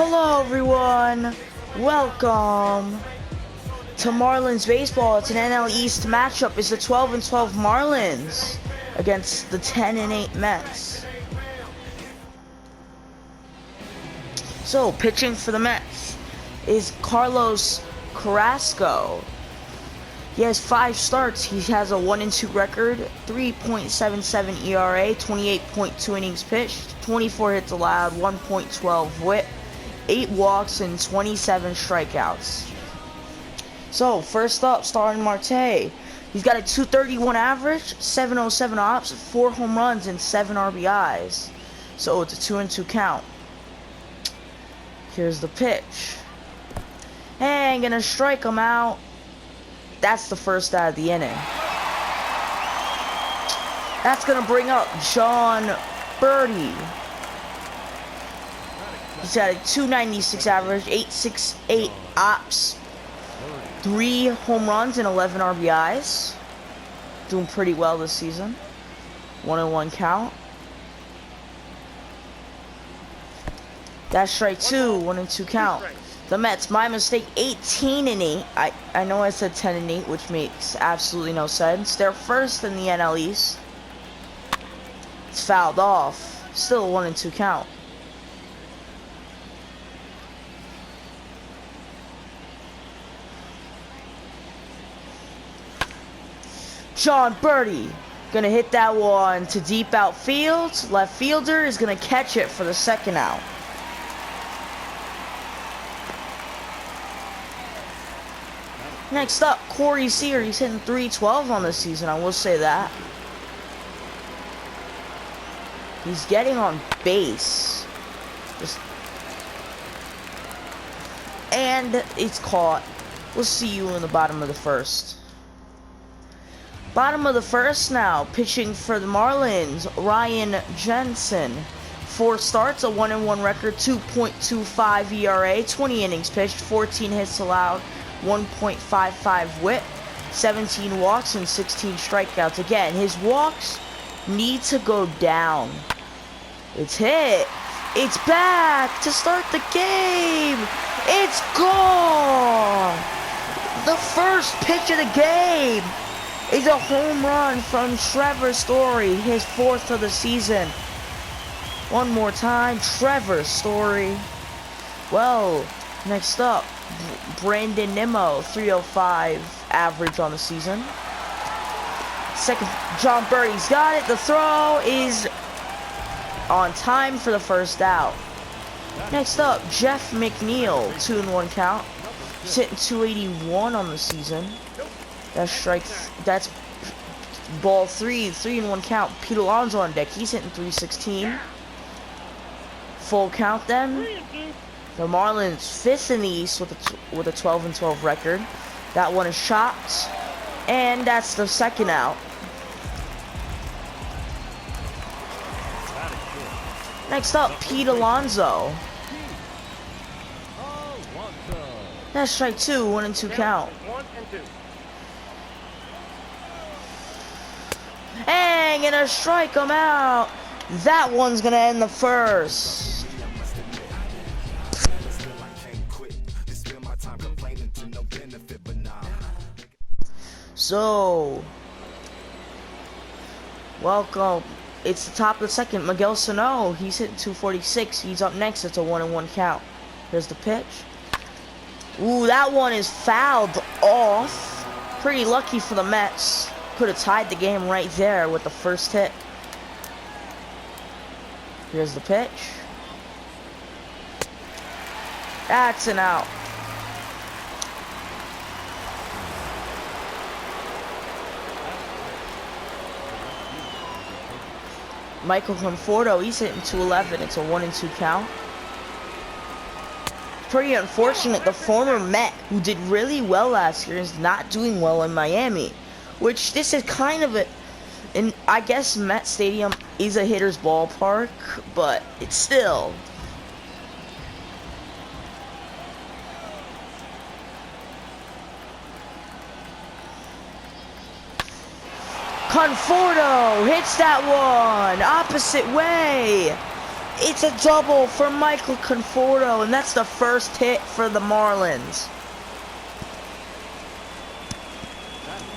Hello everyone, welcome to Marlins Baseball. It's an NL East matchup. It's the 12-12 Marlins against the 10-8 Mets. So, pitching for the Mets is Carlos Carrasco. He has 5 starts. He has a 1-2 record, 3.77 ERA, 28.2 innings pitched, 24 hits allowed, 1.12 whip, 8 walks, and 27 strikeouts. So, first up, starting Marte. He's got a 231 average, 707 ops, 4 home runs, and 7 RBIs. So, it's a 2-2 count. Here's the pitch. And gonna strike him out. That's the first out of the inning. That's gonna bring up John Birdie. He's got a 296 average, 868 ops, 3 home runs, and 11 RBIs. Doing pretty well this season. 1-1 count. That's strike 2, 1-2 count. The Mets, my mistake, 18-8. I know I said 10-8, which makes absolutely no sense. They're first in the NL East. It's fouled off. Still a 1-2 count. John Birdie gonna hit that one to deep outfield. Left fielder is gonna catch it for the second out. Next up, Corey Seager. He's hitting .312 on the season, I will say that. He's getting on base. And it's caught. We'll see you in the bottom of the first. Bottom of the first now. Pitching for the Marlins, Ryan Jensen. 4 starts, a 1-1 record, 2.25 ERA, 20 innings pitched, 14 hits allowed, 1.55 whip, 17 walks, and 16 strikeouts. Again, his walks need to go down. It's hit. It's back to start the game. It's gone. The first pitch of the game is a home run from Trevor Story, his 4th of the season. One more time, Trevor Story. Well, next up, Brandon Nimmo, 305 average on the season. Second, John Birdie's got it. The throw is on time for the first out. Next up, Jeff McNeil, 2-1 count. He's hitting 281 on the season. That's ball 3, 3-1 count. Pete Alonso on deck. He's hitting 316. Full count then. The Marlins 5th in the East with a 12-12 record. That one is chopped, and that's the second out. Next up, Pete Alonso. That's strike 2, 1-2 count. And gonna strike him out. That one's gonna end the first. So, welcome. It's the top of the second. Miguel Sano, he's hitting 246. He's up next. It's a 1-1 count. Here's the pitch. Ooh, that one is fouled off. Pretty lucky for the Mets. Could have tied the game right there with the first hit. Here's the pitch. That's an out. Michael Conforto, he's hitting 211. It's a 1-2 count. Pretty unfortunate. The former Met, who did really well last year, is not doing well in Miami. Which, this is kind of I guess Met Stadium is a hitter's ballpark, but it's still. Conforto hits that one opposite way It's a double for Michael Conforto, and that's the first hit for the Marlins.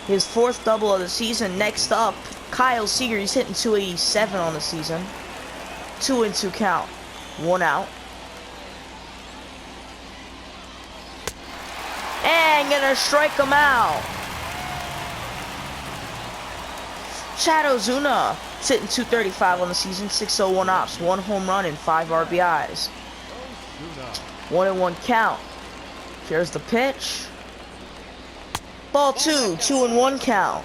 His fourth double of the season. Next up, Kyle Seager. He's hitting 287 on the season. 2-2 count. 1 out. And gonna strike him out. Chad Ozuna sitting 235 on the season, 601 ops, 1 home run and 5 RBIs. 1-1 count. Here's the pitch. Ball 2, 2-1 count.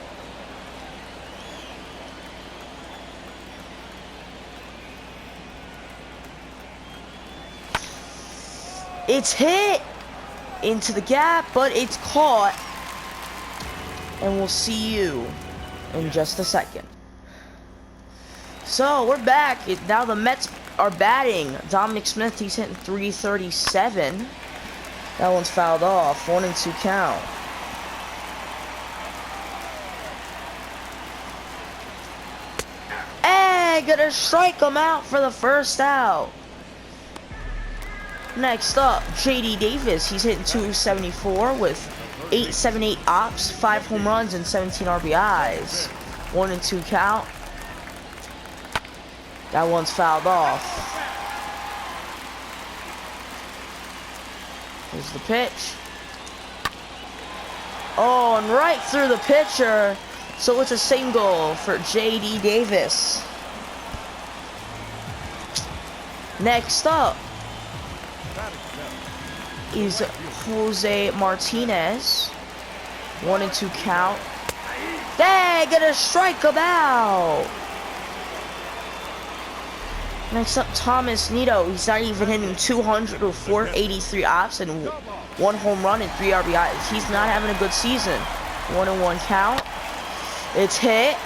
It's hit into the gap, but it's caught. And we'll see you in just a second. So we're back. Now the Mets are batting. Dominic Smith, he's hitting 337. That one's fouled off. 1-2 count. And gonna strike him out for the first out. Next up, J.D. Davis. He's hitting 274 with 878 ops, 5 home runs, and 17 RBIs. 1-2 count. That one's fouled off. Here's the pitch. Oh, and right through the pitcher. So it's a single for J.D. Davis. Next up is Jose Martinez. 1-2 count. They're gonna strike him out. Next up, Thomas Nido. He's not even hitting 200 with 483 ops and 1 home run and 3 RBIs. He's not having a good season. 1-1 count. It's hit.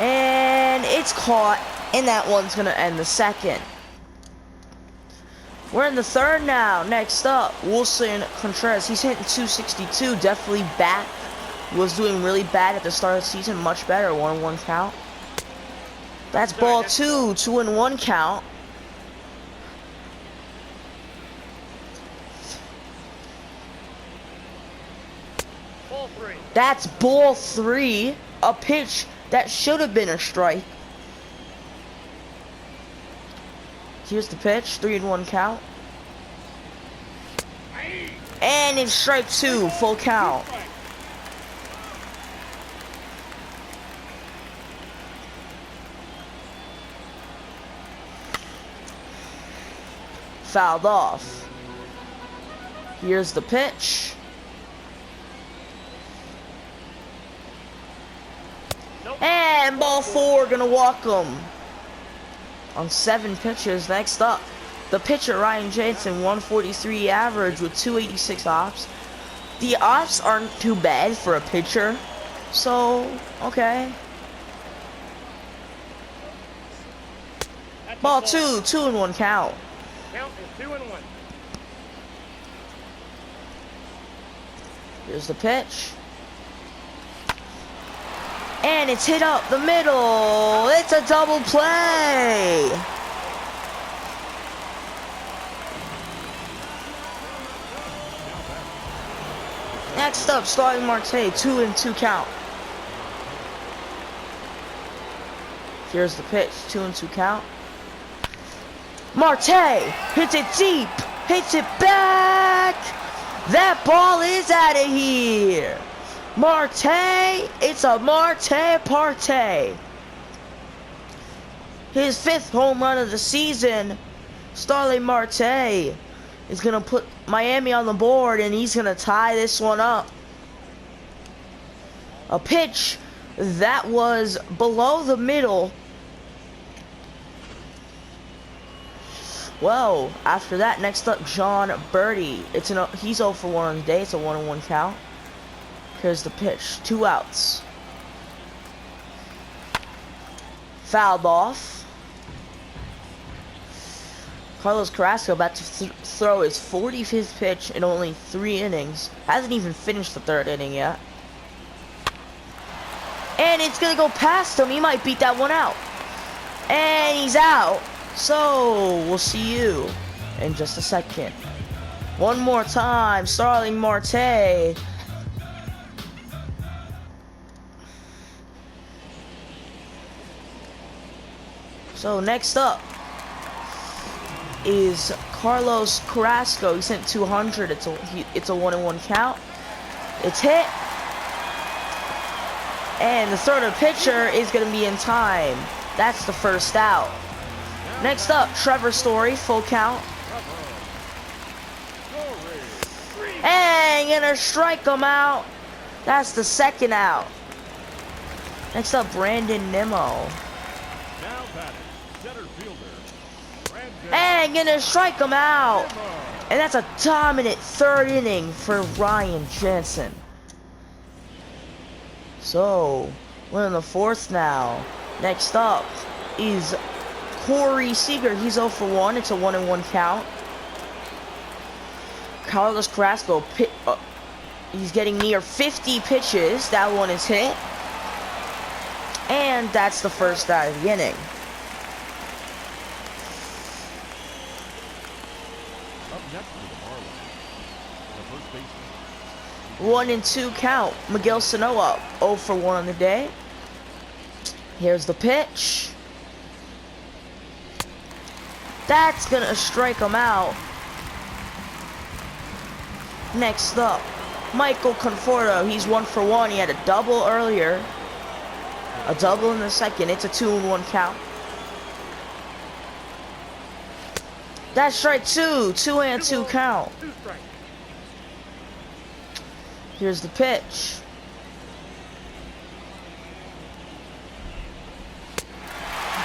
And it's caught. And that one's gonna end the second. We're in the third now. Next up, Wilson Contreras. He's hitting 262. Definitely back. Was doing really bad at the start of the season. Much better. 1-1 count. That's ball 2. 2-1 count. Ball 3. That's ball 3. A pitch that should have been a strike. Here's the pitch. 3-1 count. And it's strike 2. Full count. Fouled off. Here's the pitch. And ball 4, gonna walk him on 7 pitches. Next up, the pitcher Ryan Jansen, 143 average with 286 ops. The ops aren't too bad for a pitcher, so okay. Ball 2, 2-1 count. Count is 2-1. Here's the pitch. And it's hit up the middle. It's a double play. Next up, Starling Marte, 2-2 count. Here's the pitch, 2-2 count. Marte hits it deep, hits it back. That ball is out of here. Marte, it's a Marte partay. His 5th home run of the season. Starling Marte is gonna put Miami on the board, and he's gonna tie this one up. A pitch that was below the middle. Well, after that, next up, John Birdie. He's 0 for 1 on the day. It's a 1-1 count. Here's the pitch. 2 outs. Fouled off. Carlos Carrasco about to throw his 45th pitch in only 3 innings. Hasn't even finished the 3rd inning yet. And it's going to go past him. He might beat that one out. And he's out. So, we'll see you in just a second. One more time, Starling Marte. So, next up is Carlos Carrasco. He sent 200. It's a 1-1 count. It's hit. And the throw to pitcher is going to be in time. That's the first out. Next up, Trevor Story, full count. And gonna strike him out. That's the second out. Next up, Brandon Nimmo. And gonna strike him out. And that's a dominant third inning for Ryan Jensen. So, we're in the fourth now. Next up is Corey Seager. He's 0 for 1. It's a 1-1 count. Carlos Carrasco, he's getting near 50 pitches. That one is hit. And that's the first out of the inning. Up next for the Marlins, the first baseman. 1-2 count. Miguel Sano 0 for 1 on the day. Here's the pitch. That's gonna strike him out. Next up, Michael Conforto. He's 1 for 1. He had a double earlier. A double in the second. It's a 2-1 count. That's strike 2. 2-2 count. Here's the pitch.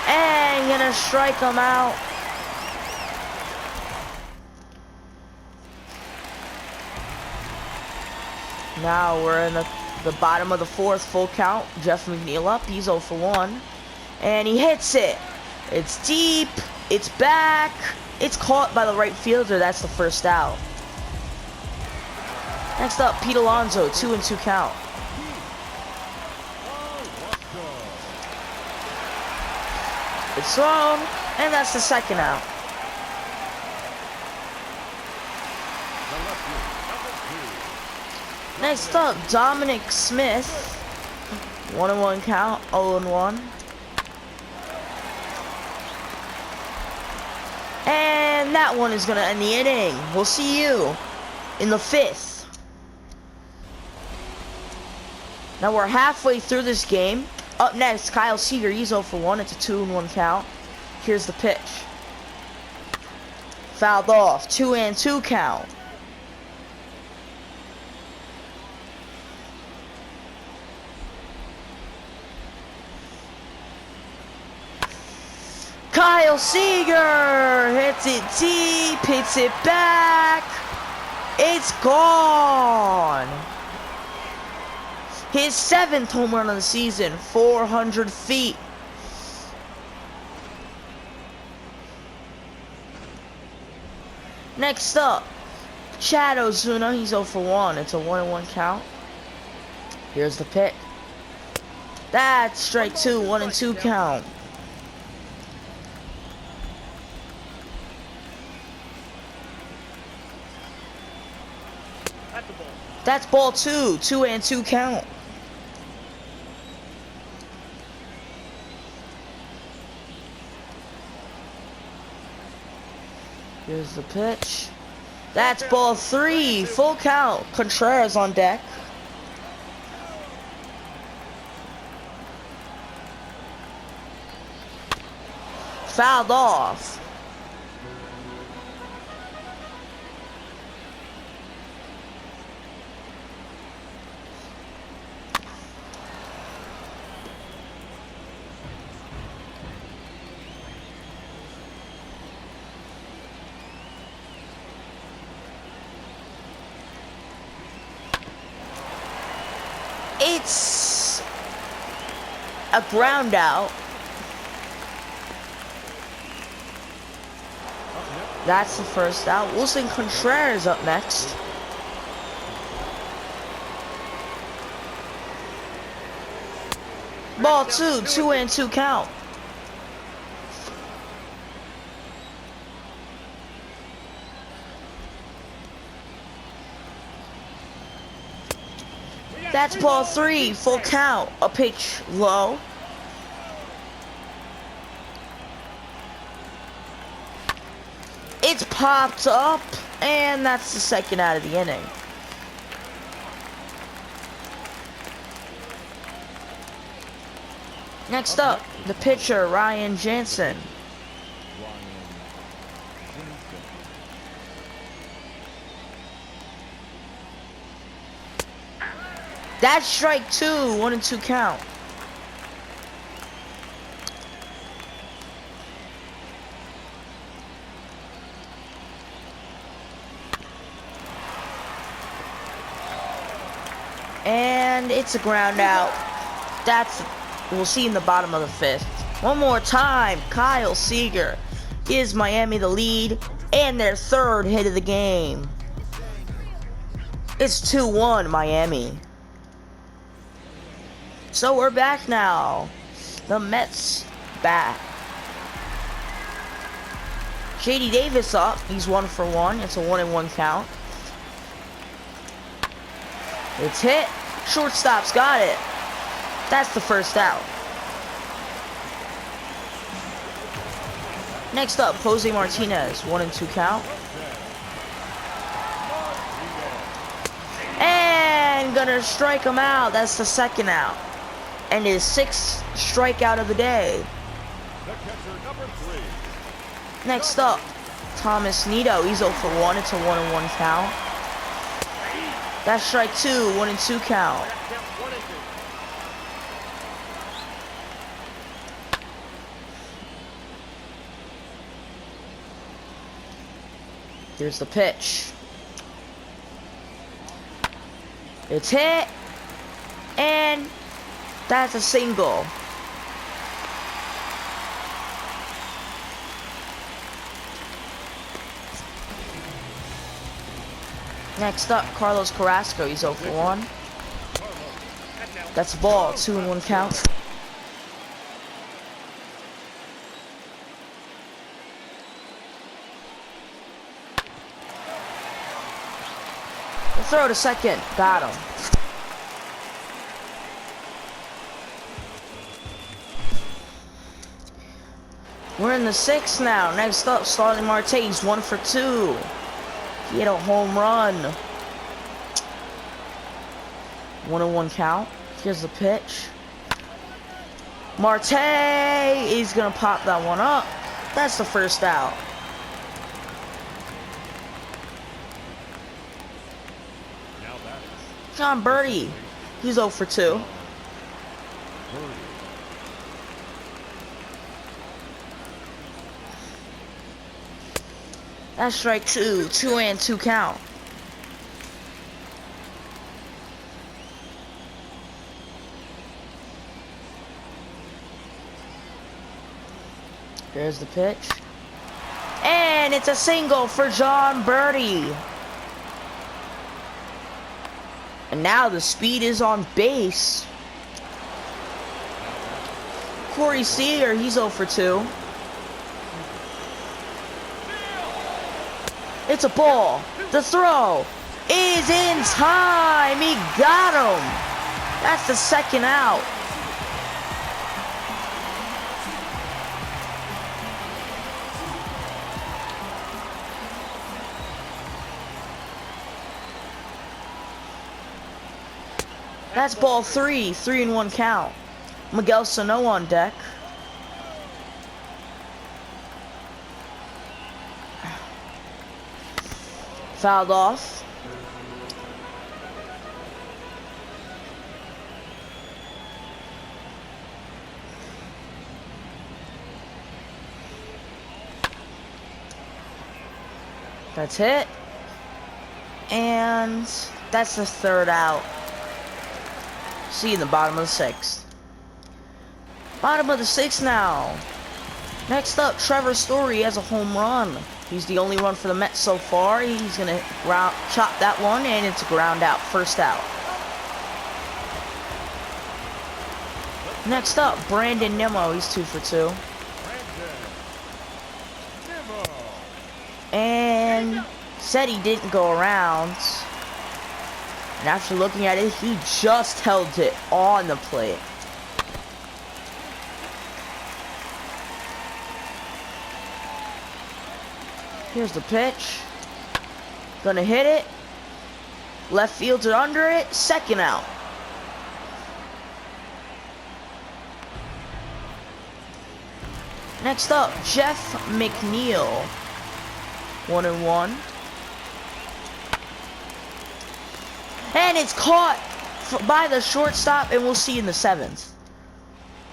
And gonna strike him out. Now we're in the bottom of the fourth, full count. Jeff McNeil up. He's 0 for 1. And he hits it. It's deep. It's back. It's caught by the right fielder. That's the first out. Next up, Pete Alonso. 2-2 count. It's thrown. And that's the second out. Next up, Dominic Smith. 1-1 count, 0-1. And that one is gonna end the inning. We'll see you in the fifth. Now we're halfway through this game. Up next, Kyle Seager. He's 0 for 1. It's a 2-1 count. Here's the pitch. Fouled off. 2-2 count. Kyle Seager hits it deep, hits it back. It's gone. His 7th home run of the season, 400 feet. Next up, Chad Ozuna. He's 0 for 1. It's a 1-1 count. Here's the pick. That's strike 2, 1-2 count. That's ball 2, 2-2 count. Here's the pitch. That's ball 3, full count. Contreras on deck. Fouled off. It's a ground out. That's the first out. Wilson Contreras up next. Ball 2, 2-2 count. That's ball 3, full count. A pitch low. It's popped up, and that's the second out of the inning. Next up, the pitcher, Ryan Jansen. That's strike 2, 1-2 count. And it's a ground out. We'll see in the bottom of the 5th. One more time, Kyle Seager gives Miami the lead and their 3rd hit of the game. It's 2-1 Miami. So we're back now. The Mets back. JD Davis up. He's 1 for 1. It's a 1-1 count. It's hit. Shortstop's got it. That's the first out. Next up, Jose Martinez, 1-2 count. And gonna strike him out. That's the second out. And his 6th strikeout of the day. Next up, Thomas Nido. He's 0 for 1. It's a 1-1 count. That's strike 2, 1-2 count. Here's the pitch. It's hit. And that's a single. Next up, Carlos Carrasco. He's 0 for 1. That's a ball. 2-1 count. The throw to second. Got him. We're in the 6th now. Next up, Starling Marte. He's 1 for 2. He hit a home run. 1-1 count. Here's the pitch. Marte is gonna pop that one up. That's the first out. John Birdie. He's 0 for 2. That's strike 2, 2-2 count. Here's the pitch. And it's a single for John Birdie. And now the speed is on base. Corey Seager, he's 0 for 2. It's a ball. The throw is in time. He got him. That's the second out. That's ball 3, 3-1 count. Miguel Sano on deck. Fouled off. That's hit. And that's the 3rd out. See you in the bottom of the 6th. Bottom of the 6th now. Next up, Trevor Story has a home run. He's the only run for the Mets so far. He's going to chop that one, and it's a ground out. First out. Next up, Brandon Nimmo. He's 2 for 2. And said he didn't go around. And after looking at it, he just held it on the plate. Here's the pitch. Gonna hit it. Left fielder under it. Second out. Next up, Jeff McNeil. 1-1. And it's caught by the shortstop, and we'll see in the 7th.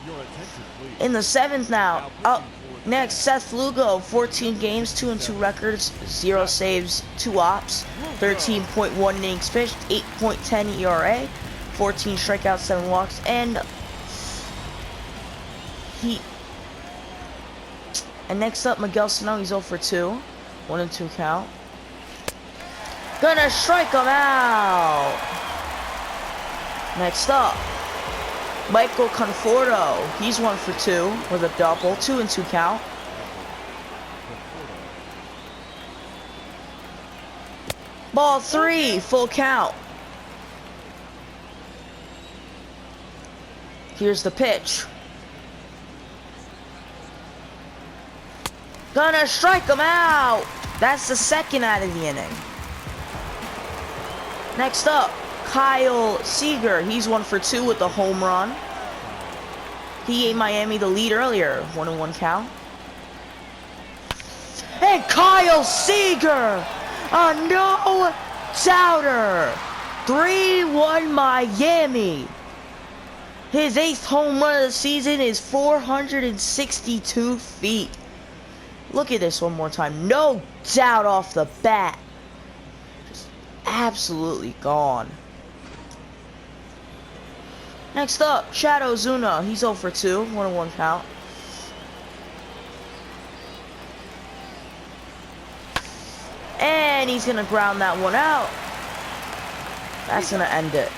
Your attention, please. In the 7th now. Up next, Seth Lugo. 14 games, 2-2 records, 0 saves, 2 ops, 13.1 innings pitched, 8.10 ERA, 14 strikeouts, 7 walks, and next up, Miguel Sano. He's 0 for 2, 1-2 count. Gonna strike him out. Next up, Michael Conforto. He's 1 for 2 with a double, 2-2 count. Ball 3, full count. Here's the pitch. Gonna strike him out. That's the 2nd out of the inning. Next up, Kyle Seager. He's 1 for 2 with the home run. He gave Miami the lead earlier. 1-1 count. And Kyle Seager, a no-doubter. 3-1 Miami. His 8th home run of the season is 462 feet. Look at this one more time. No doubt off the bat. Just absolutely gone. Next up, Chad Ozuna. He's 0 for 2, 1-1 count. And he's gonna ground that one out. That's gonna end it.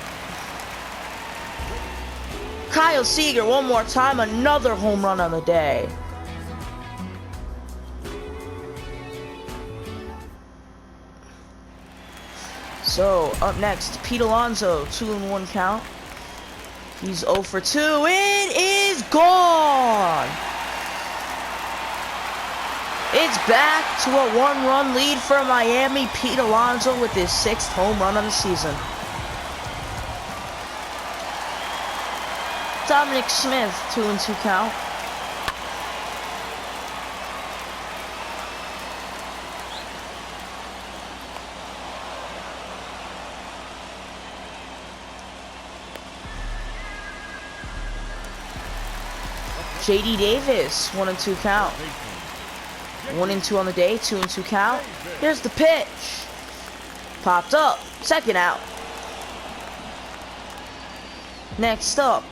Kyle Seager, one more time, another home run on the day. So, up next, Pete Alonso, 2-1 count. He's 0 for 2. It is gone! It's back to a 1-run lead for Miami. Pete Alonso with his 6th home run of the season. Dominic Smith, 2-2 count. JD Davis, 1-2 count. 1-2 on the day, 2-2 count. Here's the pitch. Popped up, 2nd out. Next up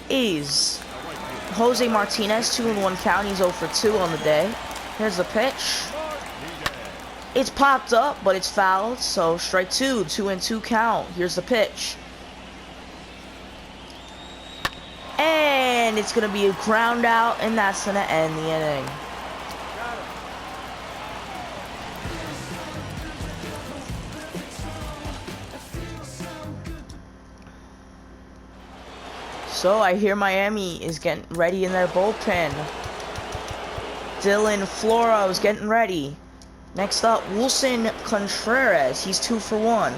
is Jose Martinez, 2-1 count. He's 0 for 2 on the day. Here's the pitch. It's popped up, but it's fouled, so strike 2, 2-2 count. Here's the pitch. And it's going to be a ground out, and that's going to end the inning. So I hear Miami is getting ready in their bullpen. Dylan Floro is getting ready. Next up, Wilson Contreras. He's 2 for 1.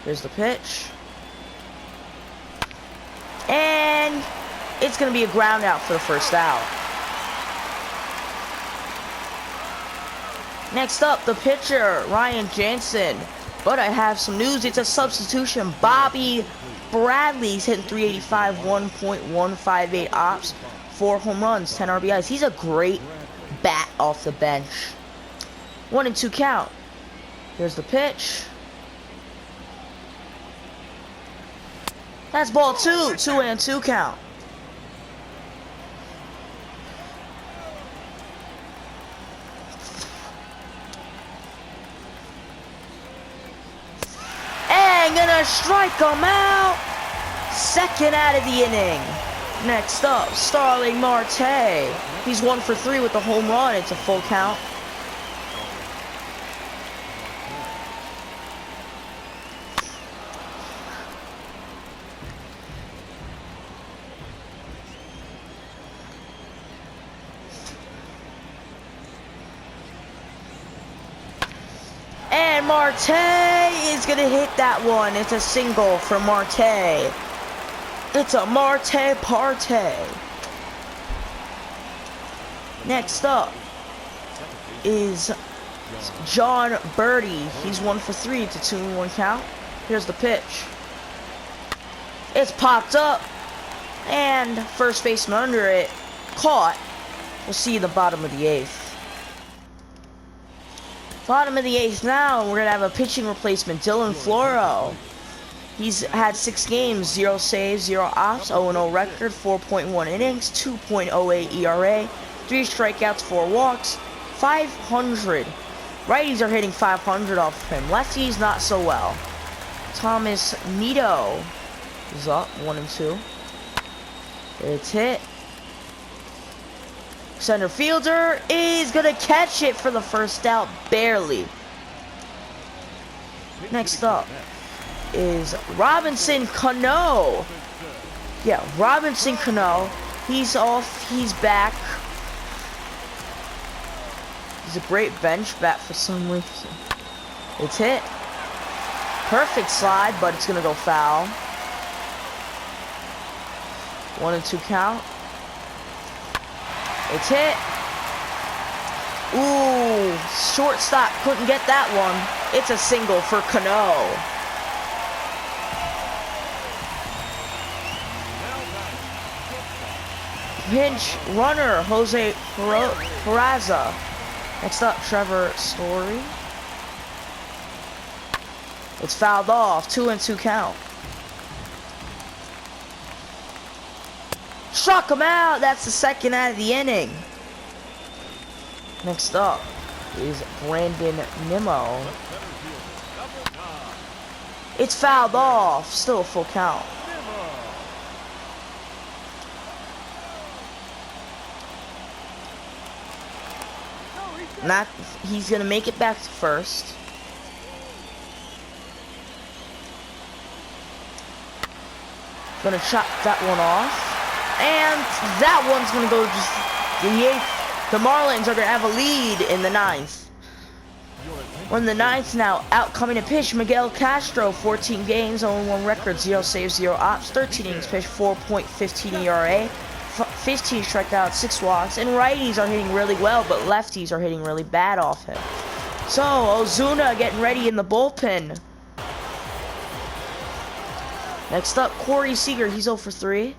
Here's the pitch. And it's going to be a ground out for the 1st out. Next up, the pitcher, Ryan Jansen. But I have some news. It's a substitution. Bobby Bradley's hitting .385, 1.158 ops, 4 home runs, 10 RBIs. He's a great bat off the bench. 1-2 count. Here's the pitch. That's ball 2, 2-2 count. And gonna strike him out. 2nd out of the inning. Next up, Starling Marte. He's 1 for 3 with the home run. It's a full count. And Marte is gonna hit that one. It's a single for Marte. It's a Marte parte. Next up is John Birdie. He's 1 for 3. It's a 2-1 count. Here's the pitch. It's popped up. And first baseman under it. Caught. We'll see in the bottom of the 8th. Bottom of the 8th now. We're going to have a pitching replacement. Dylan Floro. He's had 6 games. 0 saves, 0 ops. 0-0 record. 4.1 innings. 2.08 ERA. 3 strikeouts, 4 walks. 500. Righties are hitting 500 off him. Lefties not so well. Thomas Nito is up 1-2. It's hit. Center fielder is gonna catch it for the first out, barely. Next up is Robinson Cano. Yeah, Robinson Cano. He's off. He's back. He's a great bench bat for some reason. It's hit. Perfect slide, but it's gonna go foul. 1-2 count. It's hit. Ooh, shortstop couldn't get that one. It's a single for Cano. Pinch runner, Jose Peraza. Next up, Trevor Story. It's fouled off. 2-2 count. Struck him out. That's the second out of the inning. Next up is Brandon Nimmo. It's fouled off. Still a full count. He's gonna make it back to first. Gonna chop that one off. And that one's gonna go just the 8th. The Marlins are gonna have a lead in the 9th. We're in the 9th now. Out coming to pitch, Miguel Castro, 14 games, 0-1 record, 0 saves, 0 ops, 13 innings pitched, 4.15 ERA, 15 strikeouts, 6 walks, and righties are hitting really well, but lefties are hitting really bad off him. So Ozuna getting ready in the bullpen. Next up, Corey Seager. He's 0 for 3.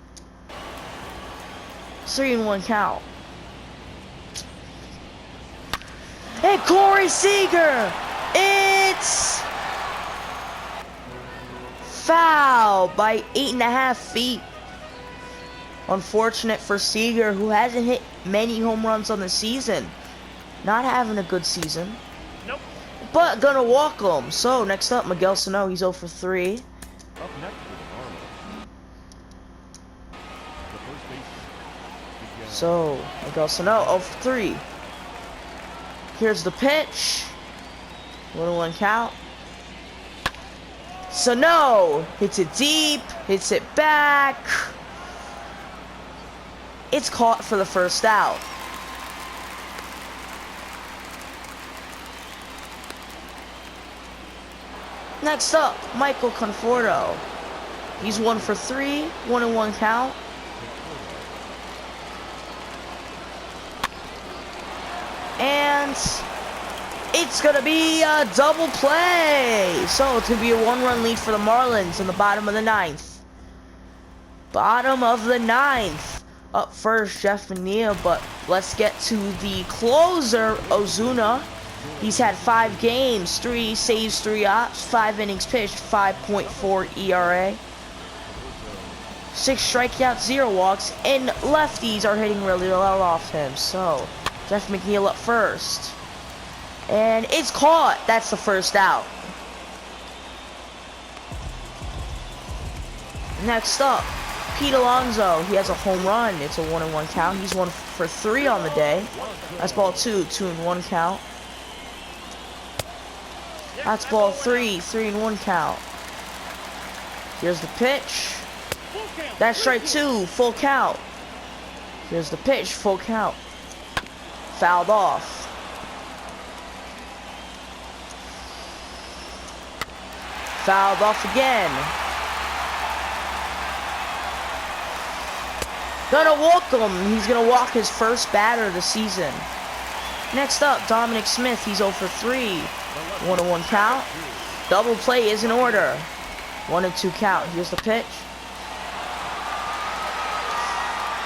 3-1 count. Hey, Corey Seager! It's foul by 8.5 feet. Unfortunate for Seager, who hasn't hit many home runs on the season. Not having a good season. Nope. But gonna walk him. So next up, Miguel Sano. He's 0 for 3. Up next for the Marlins. The first baseman. So Miguel Sano 0 for 3. Here's the pitch. 1-1 count. Sano hits it deep, hits it back. It's caught for the first out. Next up, Michael Conforto. He's 1 for 3, 1-1 count. And it's gonna be a double play. So it's gonna be a 1-run lead for the Marlins in the bottom of the 9th. Bottom of the 9th. Up first, Jeff McNeil, but let's get to the closer, Ozuna. He's had 5 games, 3 saves, 3 ops, 5 innings pitched, 5.4 ERA. 6 strikeouts, 0 walks, and lefties are hitting really well off him. So Jeff McNeil up first. And it's caught. That's the first out. Next up, Pete Alonso. He has a home run. It's a 1-1 count. He's 1 for 3 on the day. That's ball 2, 2-1 count. That's ball 3, 3-1 count. Here's the pitch. That's strike 2, full count. Here's the pitch, full count. Fouled off. Fouled off again. Gonna walk him. He's gonna walk his first batter of the season. Next up, Dominic Smith. He's 0 for 3. 1-1 count. Double play is in order. 1-2 count. Here's the pitch.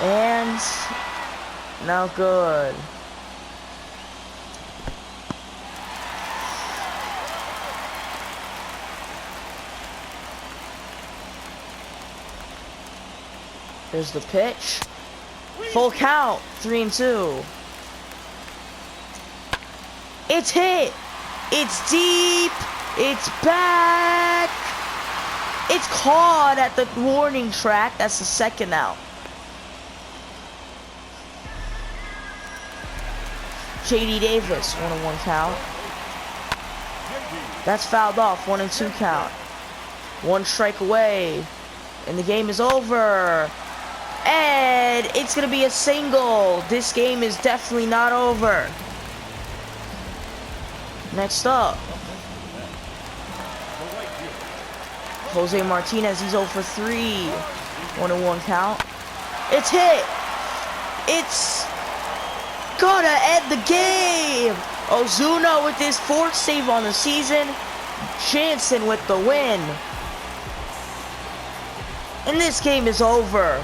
And now good. There's the pitch. Full count. 3-2. It's hit. It's deep. It's back. It's caught at the warning track. That's the second out. J.D. Davis. 1-1 count. That's fouled off. 1-2 count. 1 strike away. And the game is over. And it's going to be a single. This game is definitely not over. Next up, Jose Martinez. He's 0 for 3. 1-1 count. It's hit. It's gonna end the game. Ozuna with his 4th save on the season. Jansen with the win. And this game is over.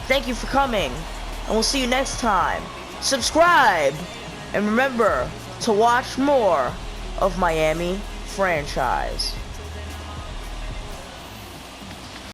Thank you for coming, and we'll see you next time. Subscribe, and remember to watch more of Miami franchise.